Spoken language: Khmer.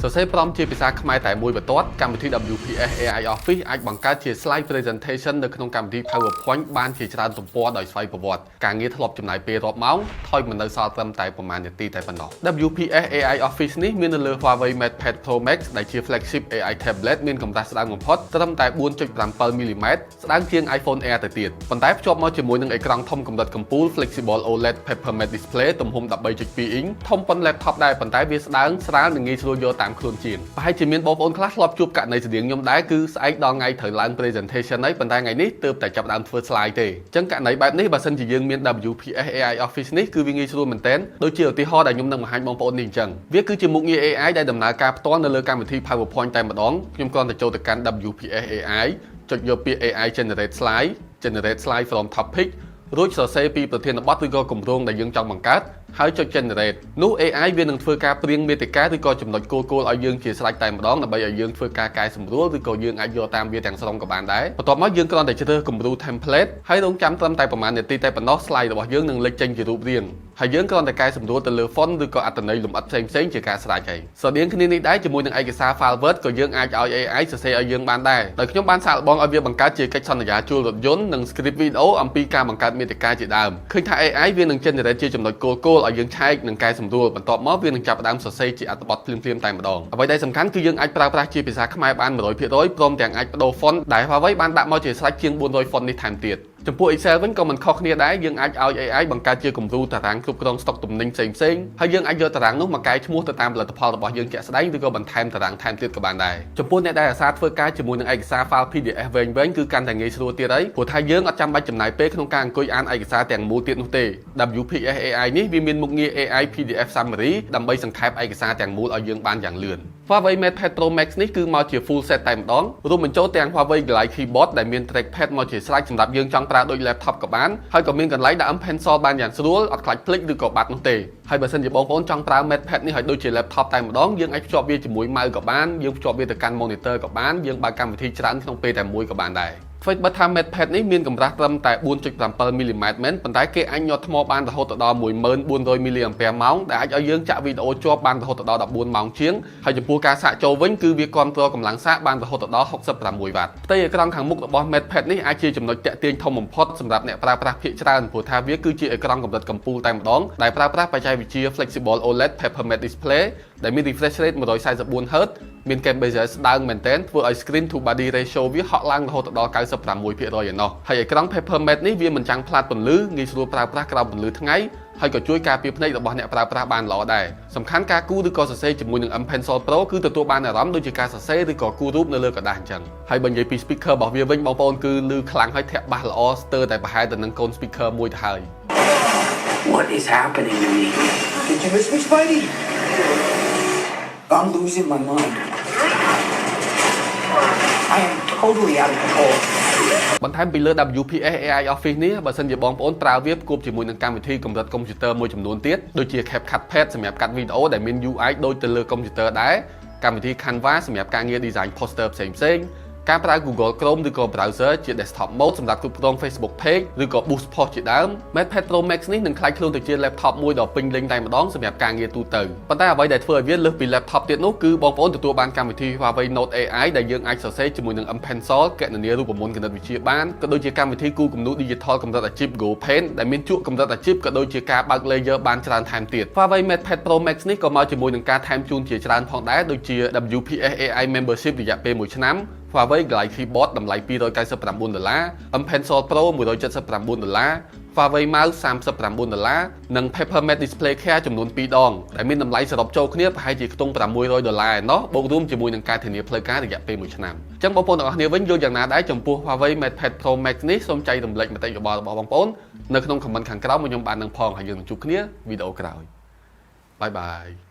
សរសេរប្រមជាភាសាខ្មែរតែមួយបន្ទាត់កម្មវិធី WPS AI Office អាចបង្កើតជា slide presentation នៅក្នុងកម្មវិធី PowerPoint បានជាច្រើនទំព័រដោយស្វ័យប្រវត្តិការងារធ្លាប់ចំណាយពេលរាប់ម៉ោងថយមិននៅសល់ត្រឹមតែប្រមាណនាទីតែប៉ុណ្ណោះ WPS AI Office នេះមាននៅលើ Huawei MatePad Pro Max ដែលជា flagship AI tablet មានកម្រាស់ស្ដើងបំផុតត្រឹមតែ 4.7 mm ស្ដើងជាង iPhone Air ទៅទៀតប៉ុន្តែភ្ជាប់មកជាមួយនឹងអេក្រង់ធំកម្រិតកំពូល Flexible OLED Paper Matte Display ទំហំ 13.2 inch ធំប៉ុន laptop ដែរប៉ុន្តែវាស្ដើងស្រាលនិងងាយស្រួលយកតាមខ្លួនជាងប្រហែលជាមានបងប្អូនខ្លះធ្លាប់ជួបករណីស្តៀងខ្ញុំដែរគឺស្អែកដល់ថ្ងៃត្រូវឡើង presentation ហើយប៉ុន្តែថ្ងៃនេះទើបតែចាប់ដើមធ្វើ slide ទេអញ្ចឹងករណីបែបនេះបើសិនជាយើងមាន WPS AI Office នេះគឺវាងាយស្រួលមែនទែនដូចជាឧទាហរណ៍ដែលខ្ញុំនឹងបង្ហាញបងប្អូននេះអញ្ចឹងវាគឺជាមុខងារ AI ដែលដំណើរការផ្ទាល់នៅលើកម្មវិធី PowerPoint តែម្ដងខ្ញុំគ្រាន់តែចូលទៅកាន់ WPS AI ចុចយកពាក្យ AI generate slide from topic រួចសរសេរពីប្រធានបទឬក៏គម្រោងដែលយើងចង់បង្កើតហើយចុច generate នោះ AI វានឹងធ្វើការព្រៀងមាតិកាឬក៏ចំណុចគោលឲ្យយើងជាស្រេចតែម្ដងដើម្បីឲ្យយើងធ្វើការកែសម្រួលឬក៏យើងអាចយកតាមវាទាំងស្រុងក៏បានដែរបន្ទាប់មកយើងគ្រាន់តែជ្រើសគំរូ template ហើយរងចាំត្រឹមតែប្រហែលនាទីតែប៉ុណ្ណោះ slide របស់យើងនឹងលេចចេញជារូបរាងហើយយើងគ្រាន់តែកែសម្រួលទៅលើ font ឬក៏អត្ថន័យលម្អិតផ្សេងៗជាការស្រេចហើយស្រដៀងគ្នានេះដែរជាមួយនឹងឯកសារ file Word ក៏យើងអាចឲ្យ AI សរសេរឲ្យយើងបានដែរដោយខ្ញុំបានសាកល្បងឲ្យវាបង្កើតជាកិច្ចសន្យាជួលរថយន្តនិង script video អំពីការបង្កើតមាតិកាជាដើមឃើញថា AI វានឹង generate ជាចំណុចគោលឲ្យយើងឆែកនិងកែសម្រួលបន្ទាប់មកវានឹងចាប់ផ្ដើមសរសេរជាអត្ថបទភ្លាមៗតែម្ដងអ្វីដែលសំខាន់គឺយើងអាចប្រើប្រាស់ជាភាសាខ្មែរបាន 100% ព្រមទាំងអាចបដូរ font ដែល Huawei បានដាក់មកជាស្រេចជាង 400 font នេះថែមទៀតចំពោះ Excel វិញក៏មិនខុសគ្នាដែរយើងអាចឲ្យ AI បង្កើតជាគំរូតារាងគ្រប់គ្រងស្តុកទំនិញផ្សេងៗហើយយើងអាចយកតារាងនោះមកកែឈ្មោះទៅតាមផលិតផលរបស់យើងជាក់ស្ដែងឬក៏បន្ថែមតារាងថែមទៀតក៏បានដែរចំពោះអ្នកដែលអាសាធ្វើការជាមួយនឹងឯកសារ file PDF វែងគឺកាន់តែងាយស្រួលទៀតហើយព្រោះថាយើងអត់ចាំបាច់ចំណាយពេលក្នុងការអង្គុយអានឯកសារទាំងមូលទៀតនោះទេ WPS AI នេះវាមានមុខងារ AI PDF Summary ដើម្បីសង្ខេបឯកសារទាំងមូលឲ្យយើងបានយ៉ាងលឿន Huawei MatePad Pro Max នេះគឺមកជា full set តែម្ដងរួមបញ្ចូលទាំង Huawei Glide Keyboard ដែលមាន trackpad មកជាស្រេចសម្រាប់យើងចង់ប្រើដូច laptop ក៏បានហើយក៏មានកន្លែងដាក់ pencil បានយ៉ាងស្រួលអត់ខ្លាចភ្លេចឬក៏បាត់នោះទេហើយបើសិនជាបងប្អូនចង់ប្រើ MatePad នេះឲ្យដូចជា laptop តែម្ដងយើងអាចភ្ជាប់វាជាមួយ mouse ក៏បានយើងភ្ជាប់វាទៅកាន់ monitor ក៏បានយើងបើកកម្មវិធីច្រើនក្នុងពេលតែមួយក៏បានដែរអ្វីបើថា MatePad នេះមានកម្រាស់ត្រឹមតែ 4.7 mm មែនប៉ុន្តែគេអាចញាត់ថ្មបានរហូតដល់ 1400 mAh ដែលអាចឲ្យយើងចាក់វីដេអូជាប់បានរហូតដល់ 14 ម៉ោងជាងហើយចំពោះការសាកចូលវិញគឺវាគ្រប់គ្រងកម្លាំងសាកបានរហូតដល់ 66 វ៉ាត់ផ្ទៃអេក្រង់ខាងមុខរបស់ MatePad នេះអាចជាចំណុចទាក់ទាញធំបំផុតសម្រាប់អ្នកប្រើប្រាស់ភាគច្រើនព្រោះថាវាគឺជាអេក្រង់កម្រិតកំពូលតែម្ដងដែលប្រើប្រាស់បច្ចេកវិទ្យា Flexible OLED Paper Matte Display ដែលមាន refresh rate 144Hz មាន Game Bezel ស្ដើងមែនទែនធ្វើឲ្យ screen to body ratio វាហក់ឡើងរហូតដល់ 96% ឯណោះហើយអេក្រង់ Paper Matte នេះវាមិនចាំងផ្លាតពន្លឺងាយស្រួលប្រើប្រាស់ក្រោមពន្លឺថ្ងៃហើយក៏ជួយការពារភ្នែករបស់អ្នកប្រើប្រាស់បានល្អដែរសំខាន់ការគូរឬក៏សរសេរជាមួយនឹង M Pencil Pro គឺទទួលបានអារម្មណ៍ដូចជាការសរសេរឬក៏គូររូបនៅលើក្រដាស់អញ្ចឹងហើយបើនិយាយពី speaker របស់វាវិញបងប្អូនគឺឮខ្លាំងហើយធាក់បាសល្អស្ទើរតែប្រហែលទៅនឹងកូន speaker មួយទៅហើយ What is happening to me? Did you miss me, Spidey? I'm losing my mind. I am totally out of control. បន្ថែមពីលើ WPS AI Office នេះបើសិនជាបងប្អូនប្រើវាផ្គប់ជាមួយនឹងកម្មវិធីកម្រិតកុំព្យូទ័រមួយចំនួនទៀតដូចជា CapCut Pad សម្រាប់កាត់វីដេអូដែលមាន UI ដូចទៅលើកុំព្យូទ័រដែរកម្មវិធី Canva សម្រាប់ការងារ design poster ផ្សេងៗការប្រើ Google Chrome ឬក៏ browser ជា desktop mode សម្រាប់គ្រប់គ្រង Facebook page ឬក៏ boost post ជាដើម MatePad Pro Max នេះនឹងក្លាយខ្លួនទៅជា laptop មួយដ៏ពេញលេញតែម្ដងសម្រាប់ការងារទូទៅប៉ុន្តែអ្វីដែលធ្វើឲ្យវាលើសពី laptop ទៀតនោះគឺបងប្អូនទទួលបានកម្មវិធី Huawei Note AI ដែលយើងអាចសរសេរជាមួយនឹង M Pencil គណនារូបមន្តគណិតវិទ្យាបានក៏ដូចជាកម្មវិធីគូរគំនូរ digital កម្រិតអាជីព Go Paint ដែលមានជក់កម្រិតអាជីពក៏ដូចជាការបើក layer បានច្រើនថែមទៀត Huawei MatePad Pro Max នេះក៏មកជាមួយនឹងការថែមជូនជាច្រើនផងដែរដូចជា WPS AI Membership រយៈពេល1ឆ្នាំHuawei Glide Keyboard តម្លៃ$299 M Pencil Pro $179 Huawei Mouse $39 និង Paper Matte Display Care ចំនួន2ដងដែលមានតម្លៃសរុបចូលគ្នាប្រហែលជាខ្ទង់$600ឯណោះបូករួមជាមួយនឹងការធានាផ្លូវការរយៈពេល1ឆ្នាំអញ្ចឹងបងប្អូនទាំងអស់គ្នាវិញយល់យ៉ាងណាដែរចំពោះ Huawei MatePad Pro Max នេះសូមចែករំលែកមតិយោបល់របស់បងប្អូននៅក្នុង comment ខាងក្រោមមកខ្ញុំបាននឹងផងហើយយើងនឹងជួបគ្នាវីដេអូក្រោយបាយបាយ